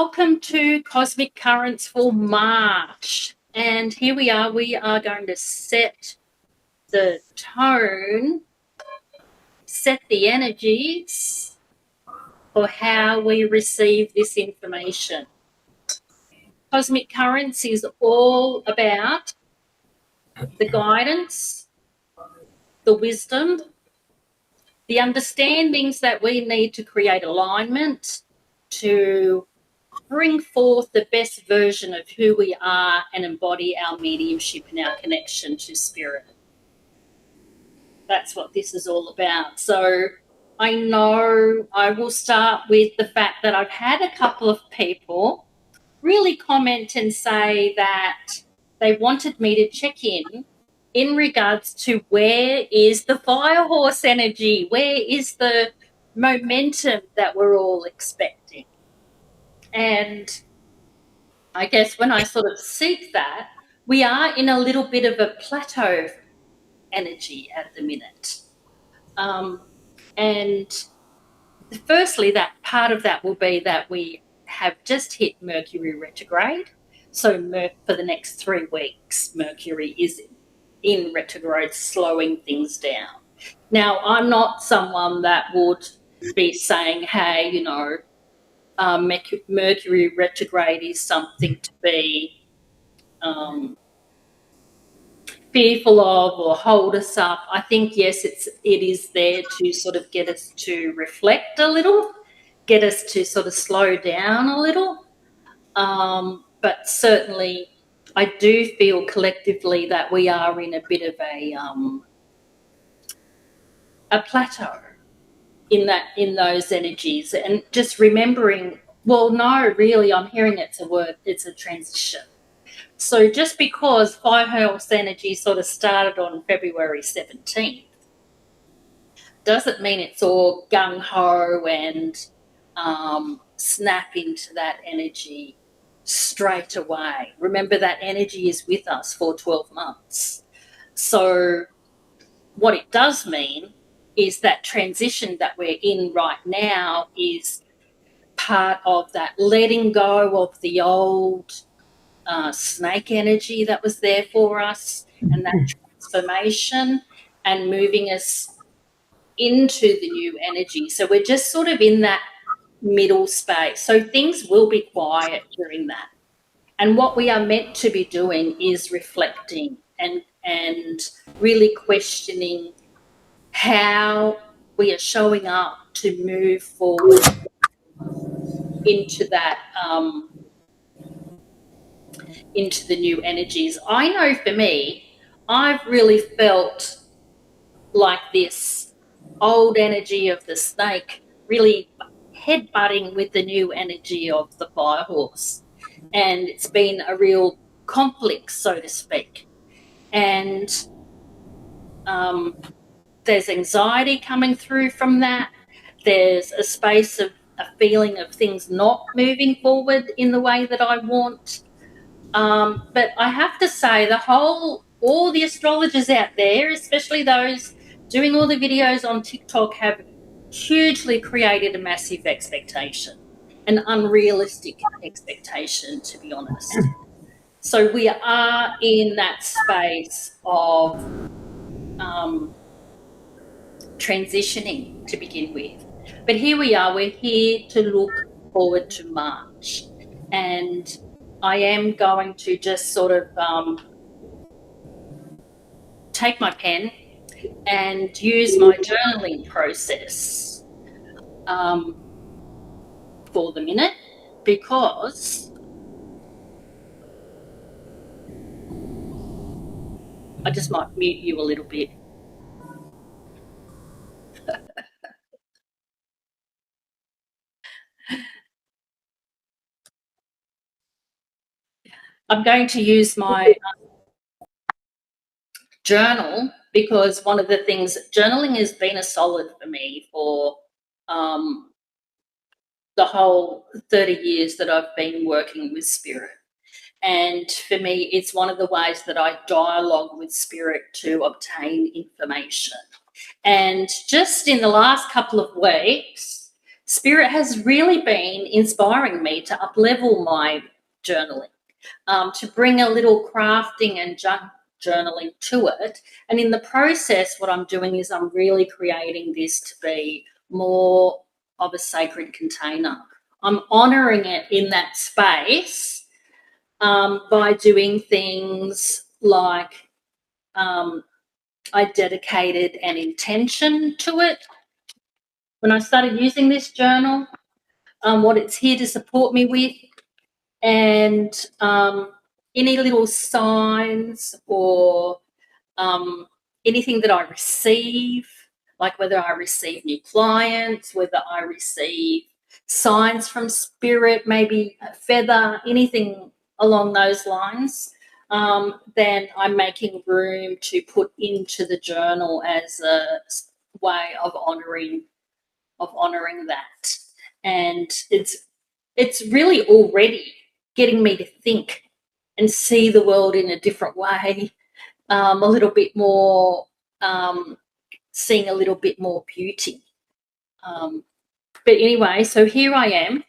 welcome to Cosmic Currents for March. And here we are going to set the tone, set the energies for how we receive this information. Cosmic Currents is all about the guidance, the wisdom, the understandings that we need to create alignment to bring forth the best version of who we are and embody our mediumship and our connection to spirit. That's what this is all about. So I know I will start with the fact that I've had a couple of people really comment and say that they wanted me to check in regards to where is the fire horse energy, where is the momentum that we're all expecting. And I guess when I sort of seek that, we are in a little bit of a plateau energy at the minute. And firstly, that part of that will be that we have just hit Mercury retrograde. So for the next 3 weeks, Mercury is in retrograde, slowing things down. Now, I'm not someone that would be saying, hey, you know, Mercury retrograde is something to be fearful of or hold us up. I think, yes, it is there to sort of get us to reflect a little, get us to sort of slow down a little. But certainly I do feel collectively that we are in a bit of a plateau in those energies, and just remembering, well, no, really, I'm hearing it's a word, it's a transition. So just because fire horse energy sort of started on February 17th doesn't mean it's all gung-ho and snap into that energy straight away. Remember, that energy is with us for 12 months. So what it does mean is that transition that we're in right now is part of that letting go of the old snake energy that was there for us, and that transformation and moving us into the new energy. So we're just sort of in that middle space. So things will be quiet during that. And what we are meant to be doing is reflecting and really questioning how we are showing up to move forward into that, into the new energies. I know for me, I've really felt like this old energy of the snake really headbutting with the new energy of the fire horse. And it's been a real conflict, so to speak. And there's anxiety coming through from that. There's a space of a feeling of things not moving forward in the way that I want. But I have to say, all the astrologers out there, especially those doing all the videos on TikTok, have hugely created a massive expectation, an unrealistic expectation, to be honest. So we are in that space of transitioning to begin with. But here we are, we're here to look forward to March. And I am going to just sort of take my pen and use my journaling process for the minute, because I just might mute you a little bit. I'm going to use my journal, because one of the things, journaling has been a solid for me for the whole 30 years that I've been working with spirit. And for me, it's one of the ways that I dialogue with spirit to obtain information. And just in the last couple of weeks, Spirit has really been inspiring me to up-level my journaling, to bring a little crafting and journaling to it. And in the process, what I'm doing is I'm really creating this to be more of a sacred container. I'm honouring it in that space by doing things like I dedicated an intention to it when I started using this journal, what it's here to support me with, and any little signs or anything that I receive, like whether I receive new clients, whether I receive signs from spirit, maybe a feather, anything along those lines, then I'm making room to put into the journal as a way of honouring that. And it's really already getting me to think and see the world in a different way, a little bit more, seeing a little bit more beauty. But anyway, so here I am,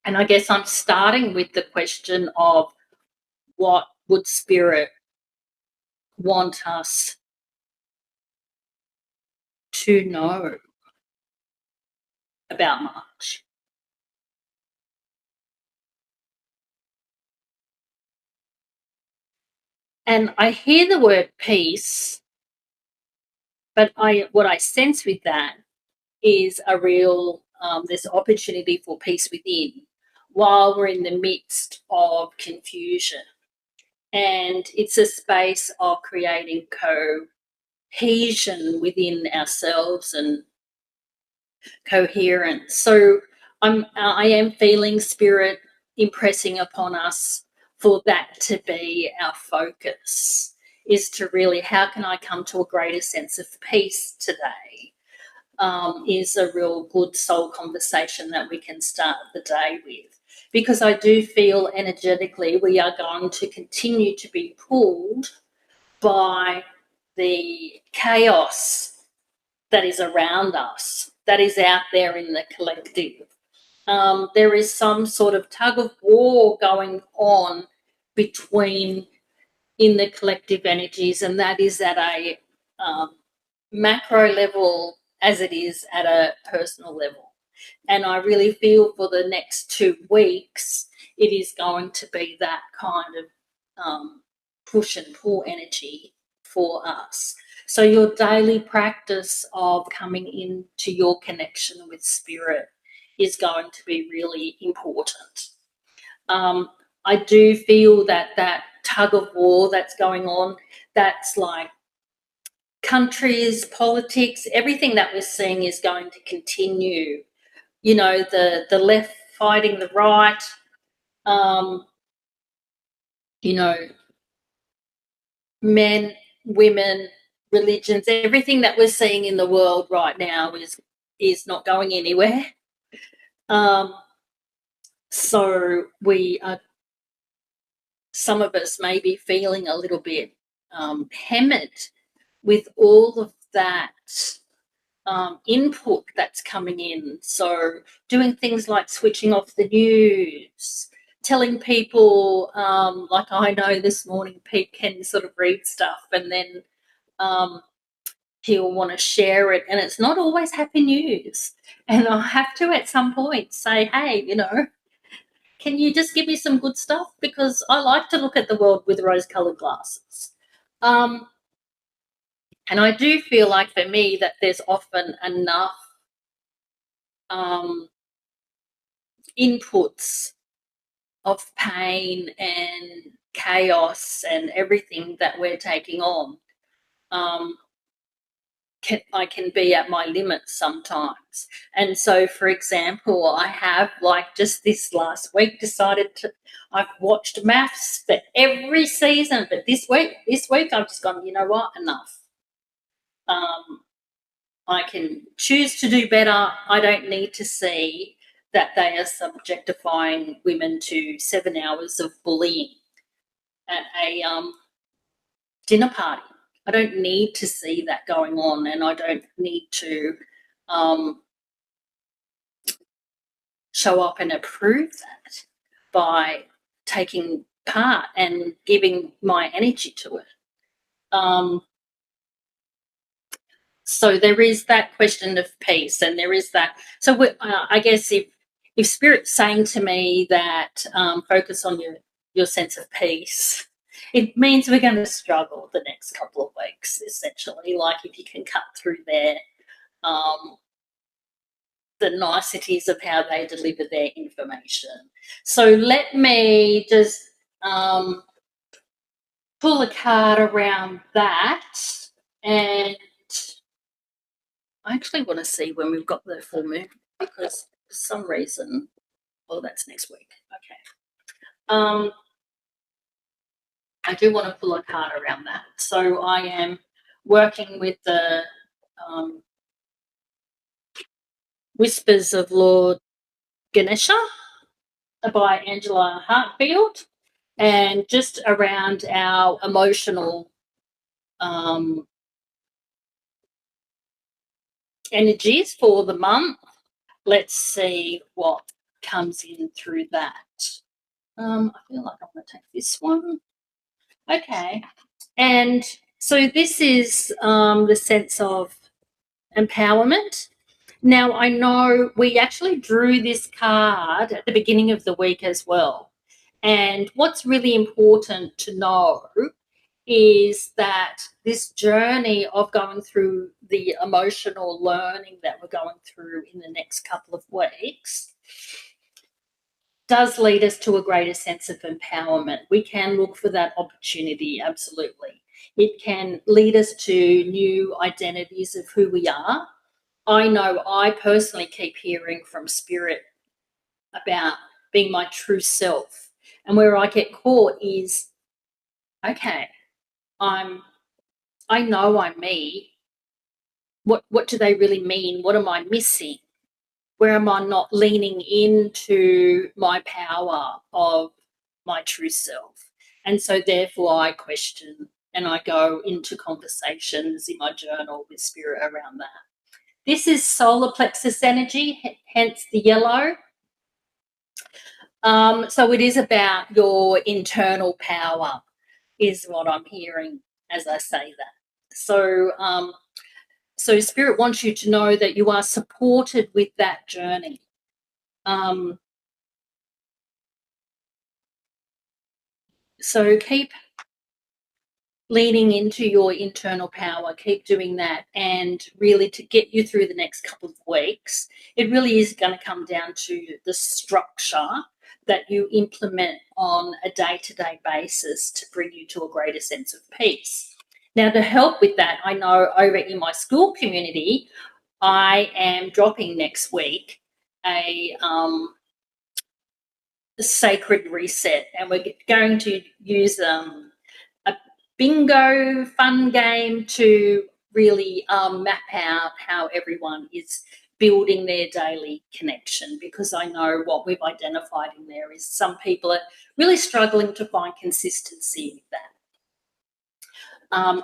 and I guess I'm starting with the question of what would Spirit want us to know about March? And I hear the word peace, but what I sense with that is a real there's opportunity for peace within while we're in the midst of confusion, and it's a space of creating cohesion within ourselves and coherence. So I am feeling Spirit impressing upon us for that to be our focus, is to really, how can I come to a greater sense of peace today? Is a real good soul conversation that we can start the day with. Because I do feel energetically we are going to continue to be pulled by the chaos that is around us, that is out there in the collective. There is some sort of tug of war going on between in the collective energies, and that is at a macro level as it is at a personal level. And I really feel for the next 2 weeks, it is going to be that kind of push and pull energy for us. So your daily practice of coming into your connection with Spirit is going to be really important. I do feel that tug of war that's going on, that's like countries, politics, everything that we're seeing is going to continue. You know, the left fighting the right, you know, men, women, religions, everything that we're seeing in the world right now is not going anywhere. So we are, some of us may be feeling a little bit hammered with all of that input that's coming in. So doing things like switching off the news, telling people, like I know this morning Pete can sort of read stuff and then he'll want to share it, and it's not always happy news. And I have to at some point say, hey, you know, can you just give me some good stuff? Because I like to look at the world with rose-coloured glasses. And I do feel like for me that there's often enough inputs of pain and chaos and everything that we're taking on. I can be at my limits sometimes. And so, for example, I have, like just this last week, I've watched maths for every season, but this week I've just gone, you know what, enough. I can choose to do better. I don't need to see that they are subjectifying women to 7 hours of bullying at a dinner party. I don't need to see that going on, and I don't need to show up and approve that by taking part and giving my energy to it. So there is that question of peace, and there is that. So I guess if Spirit's saying to me that focus on your sense of peace, it means we're going to struggle the next couple of weeks, essentially. Like if you can cut through there, the niceties of how they deliver their information. So let me just pull a card around that, and I actually want to see when we've got the full moon, because for some reason, oh, that's next week. Okay. I do want to pull a card around that. So I am working with the Whispers of Lord Ganesha by Angela Hartfield, and just around our emotional energies for the month. Let's see what comes in through that. I feel like I'm going to take this one. Okay. And so this is the sense of empowerment. Now, I know we actually drew this card at the beginning of the week as well. And what's really important to know is that this journey of going through the emotional learning that we're going through in the next couple of weeks does lead us to a greater sense of empowerment. We can look for that opportunity, absolutely. It can lead us to new identities of who we are. I know I personally keep hearing from Spirit about being my true self. And where I get caught is, okay, I know I'm me. What do they really mean? What am I missing? Where am I not leaning into my power of my true self? And so therefore I question and I go into conversations in my journal with Spirit around that. This is solar plexus energy, hence the yellow. So it is about your internal power, is what I'm hearing as I say that. So Spirit wants you to know that you are supported with that journey. So keep leaning into your internal power, keep doing that, and really to get you through the next couple of weeks, it really is going to come down to the structure that you implement on a day-to-day basis to bring you to a greater sense of peace. Now, to help with that, I know over in my school community, I am dropping next week a sacred reset, and we're going to use a bingo fun game to really map out how everyone is building their daily connection, because I know what we've identified in there is some people are really struggling to find consistency with that.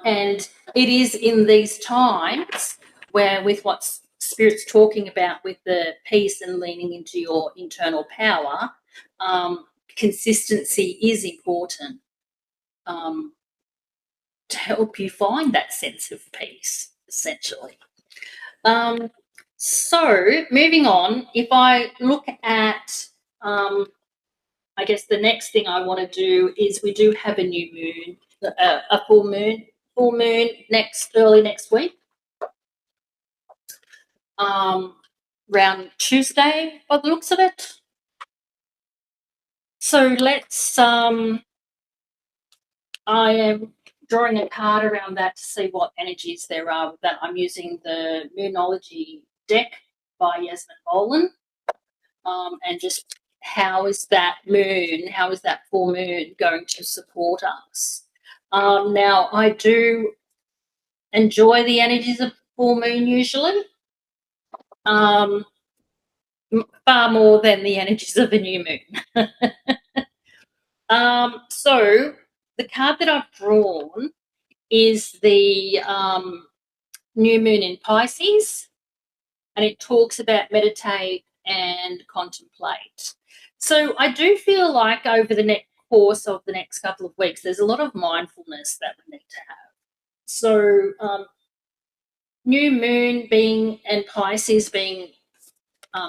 And it is in these times where, with what Spirit's talking about with the peace and leaning into your internal power, consistency is important to help you find that sense of peace, essentially. So moving on, if I look at, I guess the next thing I want to do is we do have a new moon, a full moon early next week, around Tuesday by the looks of it. So let's, I am drawing a card around that to see what energies there are with that. I'm using the Moonology deck by Yasmin Boland, and just how is that full moon going to support us? Now, I do enjoy the energies of full moon usually, far more than the energies of a new moon. So the card that I've drawn is the new moon in Pisces, and it talks about meditate and contemplate. So I do feel like over the course of the next couple of weeks, there's a lot of mindfulness that we need to have. So new moon being and Pisces being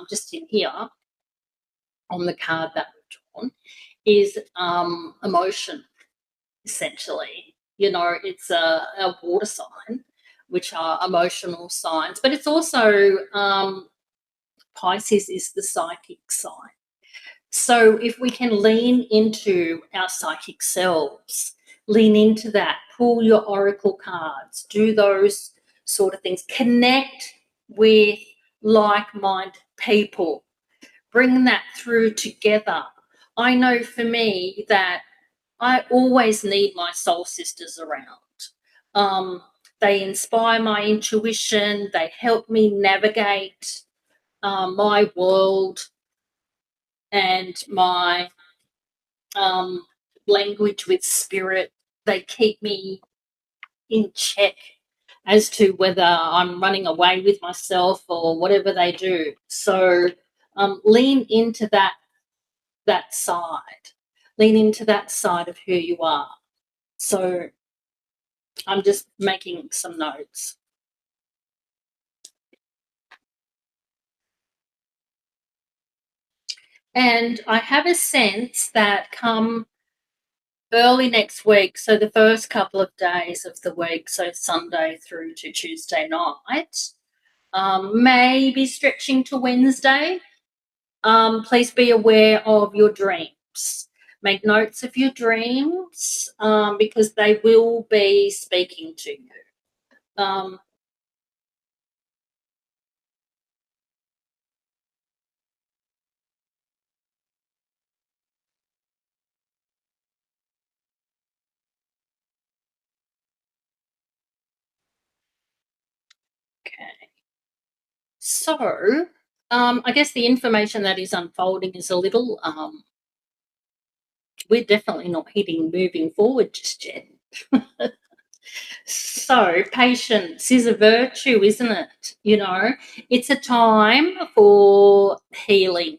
just in here on the card that we've drawn is emotion, essentially. You know, it's a water sign, which are emotional signs, but it's also Pisces is the psychic sign. So if we can lean into our psychic selves, lean into that, pull your oracle cards, do those sort of things, connect with like-minded people, bring that through together. I know for me that I always need my soul sisters around. They inspire my intuition. They help me navigate my world and my language with spirit. They keep me in check as to whether I'm running away with myself or whatever they do. So lean into that side. Lean into that side of who you are. So I'm just making some notes. And I have a sense that come early next week, so the first couple of days of the week, so Sunday through to Tuesday night, maybe stretching to Wednesday, please be aware of your dreams. Make notes of your dreams because they will be speaking to you. Okay. So, I guess the information that is unfolding is a little, we're definitely not hitting moving forward just yet. So, patience is a virtue, isn't it? You know, it's a time for healing.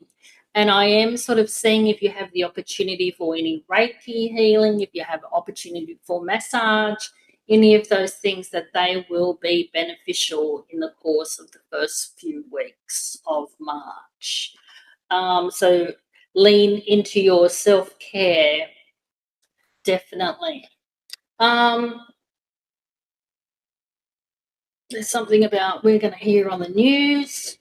And I am sort of seeing if you have the opportunity for any Reiki healing, if you have opportunity for massage, any of those things, that they will be beneficial in the course of the first few weeks of March. So lean into your self-care, definitely. There's something about we're going to hear on the news.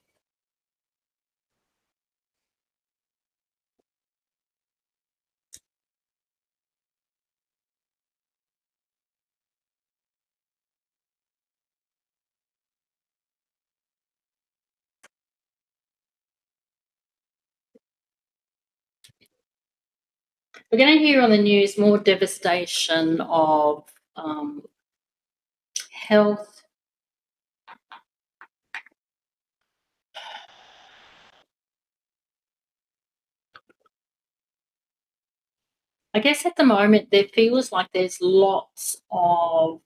We're going to hear on the news more devastation of health. I guess at the moment there feels like there's lots of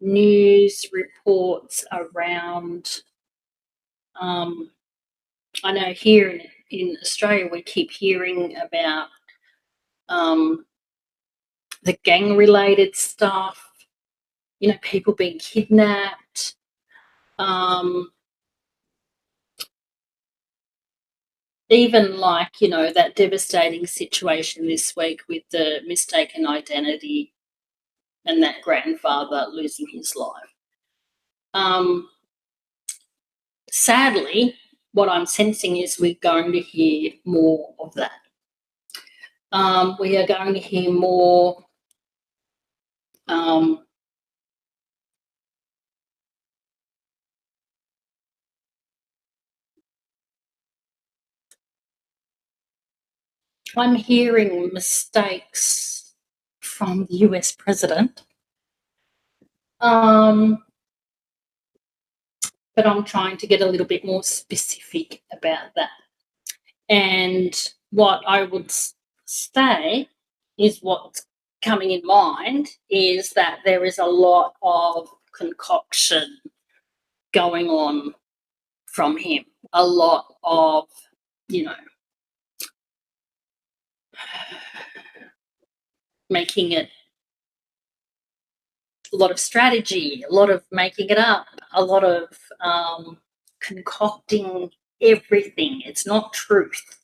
news reports around. I know here in Australia we keep hearing about the gang-related stuff, you know, people being kidnapped. Even like, you know, that devastating situation this week with the mistaken identity and that grandfather losing his life. Sadly, what I'm sensing is we're going to hear more of that. We are going to hear more I'm hearing mistakes from the US president. But I'm trying to get a little bit more specific about that. And what I would say is what's coming in mind is that there is a lot of concoction going on from him. A lot of, making it, a lot of strategy, a lot of making it up, a lot of concocting everything. It's not truth,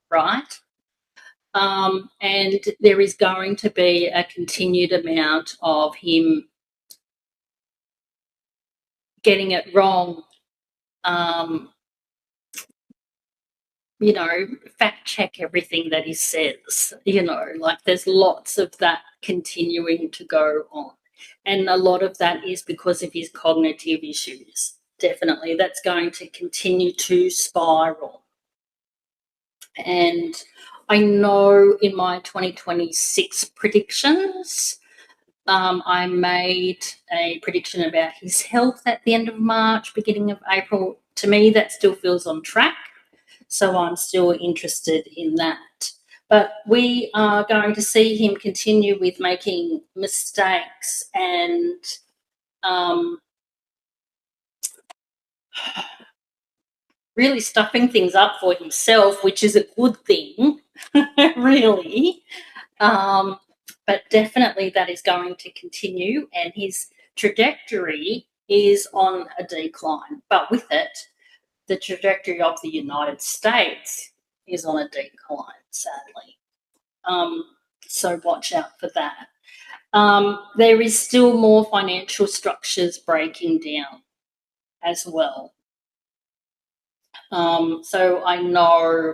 right? And there is going to be a continued amount of him getting it wrong, fact check everything that he says, like there's lots of that continuing to go on. And a lot of that is because of his cognitive issues. Definitely, that's going to continue to spiral. And I know in my 2026 predictions, I made a prediction about his health at the end of March, beginning of April. To me, that still feels on track. So I'm still interested in that. But we are going to see him continue with making mistakes and really stuffing things up for himself, which is a good thing, really. But definitely that is going to continue, and his trajectory is on a decline. But with it, the trajectory of the United States is on a decline, sadly. So watch out for that. There is still more financial structures breaking down as well. So I know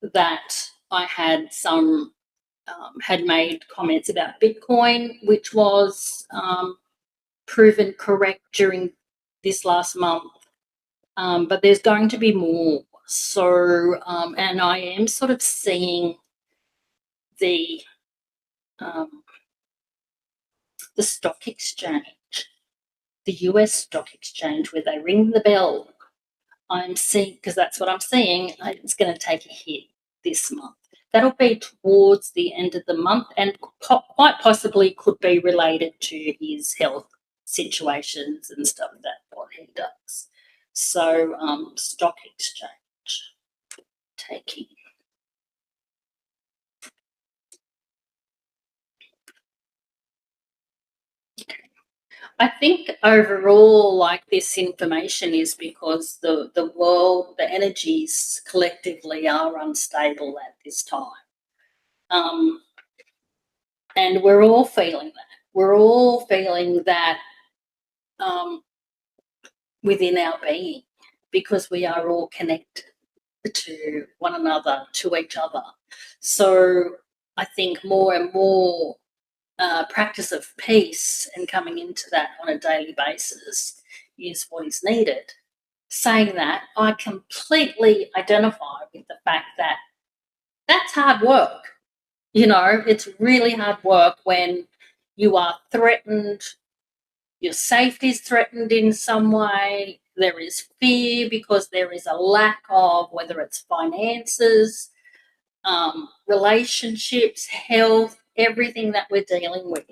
that I had had made comments about Bitcoin, which was proven correct during this last month. But there's going to be more. So, and I am sort of seeing the stock exchange, the US stock exchange, where they ring the bell. I'm seeing, because that's what I'm seeing, it's going to take a hit this month. That'll be towards the end of the month, and quite possibly could be related to his health situations and stuff, that what he does. So stock exchange taking. I think overall, like, this information is because the world, the energies collectively are unstable at this time. And we're all feeling that. We're all feeling that within our being, because we are all connected to one another, to each other. So I think more and more practice of peace and coming into that on a daily basis is what is needed. Saying that, I completely identify with the fact that that's hard work. It's really hard work when you are threatened, your safety is threatened in some way, there is fear because there is a lack of, whether it's finances, relationships, health, everything that we're dealing with.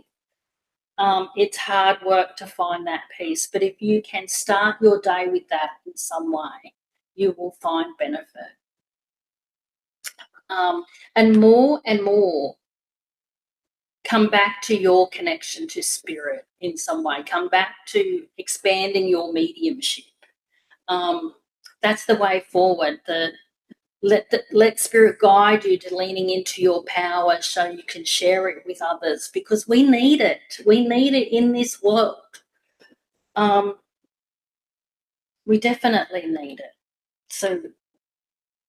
It's hard work to find that peace, but if you can start your day with that in some way, you will find benefit. And more, come back to your connection to spirit in some way. Come back to expanding your mediumship. That's the way forward. Let spirit guide you to leaning into your power so you can share it with others, because we need it. We need it in this world. We definitely need it. So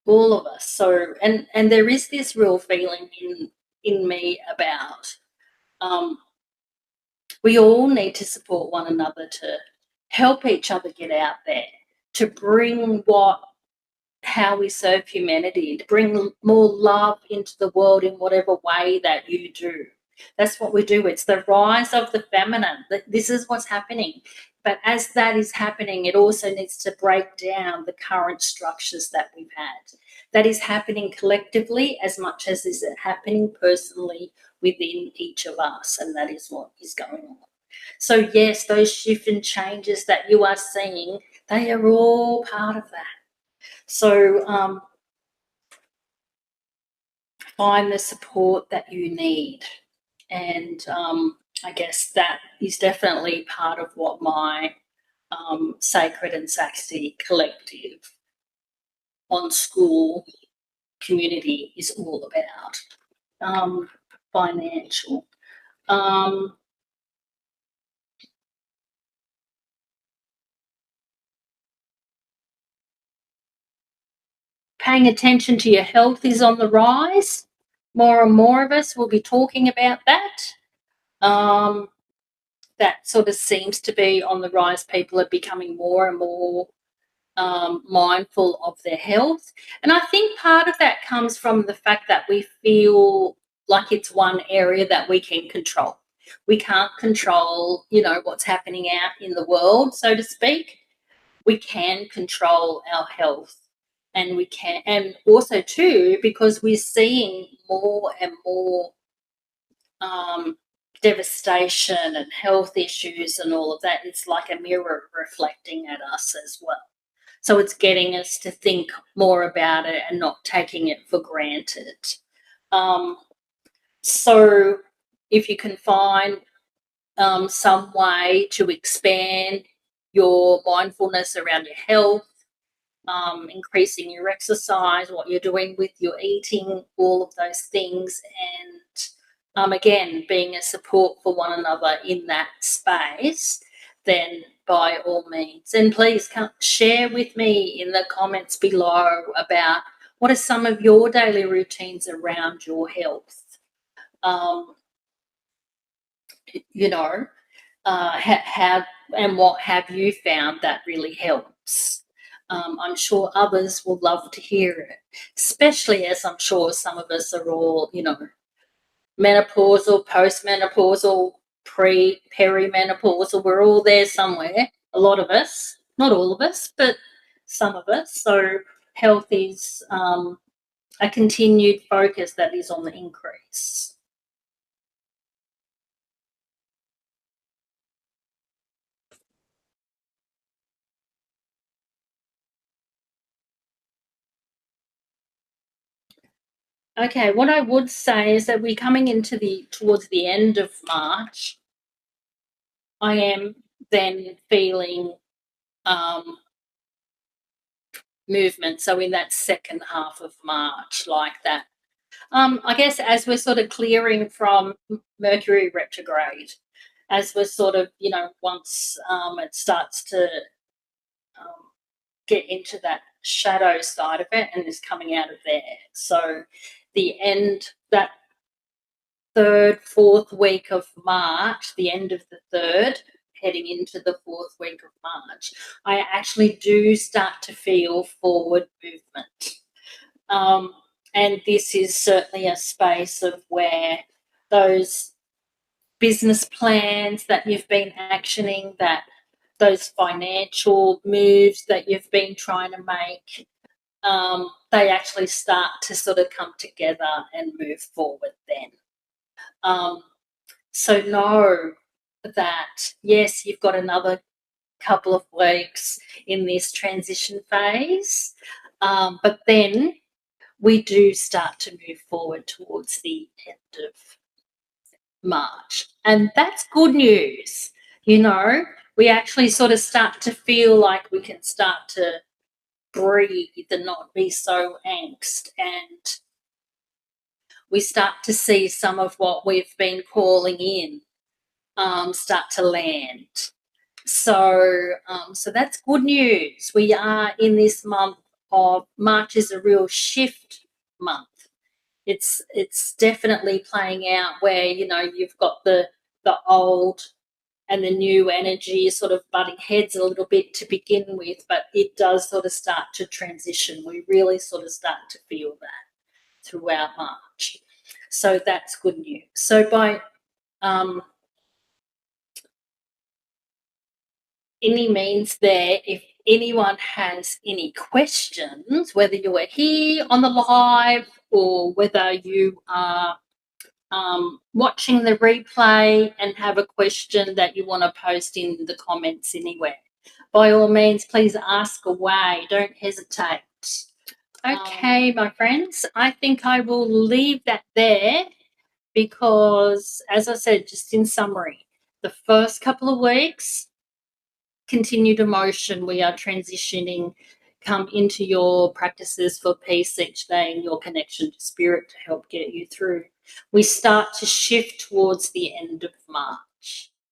all of us. So and there is this real feeling in me about we all need to support one another, to help each other get out there, to bring how we serve humanity, to bring more love into the world in whatever way that you do. That's what we do. It's the rise of the feminine. This is what's happening. But as that is happening, it also needs to break down the current structures that we've had. That is happening collectively as much as is it happening personally within each of us, and that is what is going on. So yes, those shift and changes that you are seeing, they are all part of that. So find the support that you need. And I guess that is definitely part of what my Sacred and Saxy collective on school community is all about. Financial. Paying attention to your health is on the rise. More and more of us will be talking about that. That sort of seems to be on the rise. People are becoming more and more mindful of their health. And I think part of that comes from the fact that we feel like it's one area that we can control. We can't control, what's happening out in the world, so to speak. We can control our health. And we can, and also too, because we're seeing more and more devastation and health issues and all of that. It's like a mirror reflecting at us as well. So it's getting us to think more about it and not taking it for granted. So if you can find some way to expand your mindfulness around your health, increasing your exercise, what you're doing with your eating, all of those things, and again, being a support for one another in that space, then by all means. And please come share with me in the comments below about what are some of your daily routines around your health. How and what have you found that really helps? I'm sure others will love to hear it, especially as I'm sure some of us are all, menopausal, postmenopausal, perimenopausal. We're all there somewhere. A lot of us, not all of us, but some of us. So health is a continued focus that is on the increase. Okay, what I would say is that we're coming towards the end of March. I am then feeling movement. So in that second half of March, like that. I guess as we're sort of clearing from Mercury retrograde, as we're sort of, once it starts to get into that shadow side of it and is coming out of there. So that third, fourth week of March, the end of the third, heading into the fourth week of March, I actually do start to feel forward movement. And this is certainly a space of where those business plans that you've been actioning, that those financial moves that you've been trying to make, they actually start to sort of come together and move forward then. So know that, yes, you've got another couple of weeks in this transition phase, but then we do start to move forward towards the end of March. And that's good news. We actually sort of start to feel like we can start to breathe and not be so angst, and we start to see some of what we've been calling in start to land. So that's good news. We are in this month of March is a real shift month. It's definitely playing out where you've got the old and the new energy sort of butting heads a little bit to begin with, but it does sort of start to transition. We really sort of start to feel that throughout March. So that's good news. So by any means there, if anyone has any questions, whether you are here on the live or whether you are watching the replay and have a question that you want to post in the comments anywhere, by all means, please ask away. Don't hesitate. Okay, my friends, I think I will leave that there because, as I said, just in summary, the first couple of weeks, continued emotion, we are transitioning, come into your practices for peace each day and your connection to spirit to help get you through. We start to shift towards the end of March.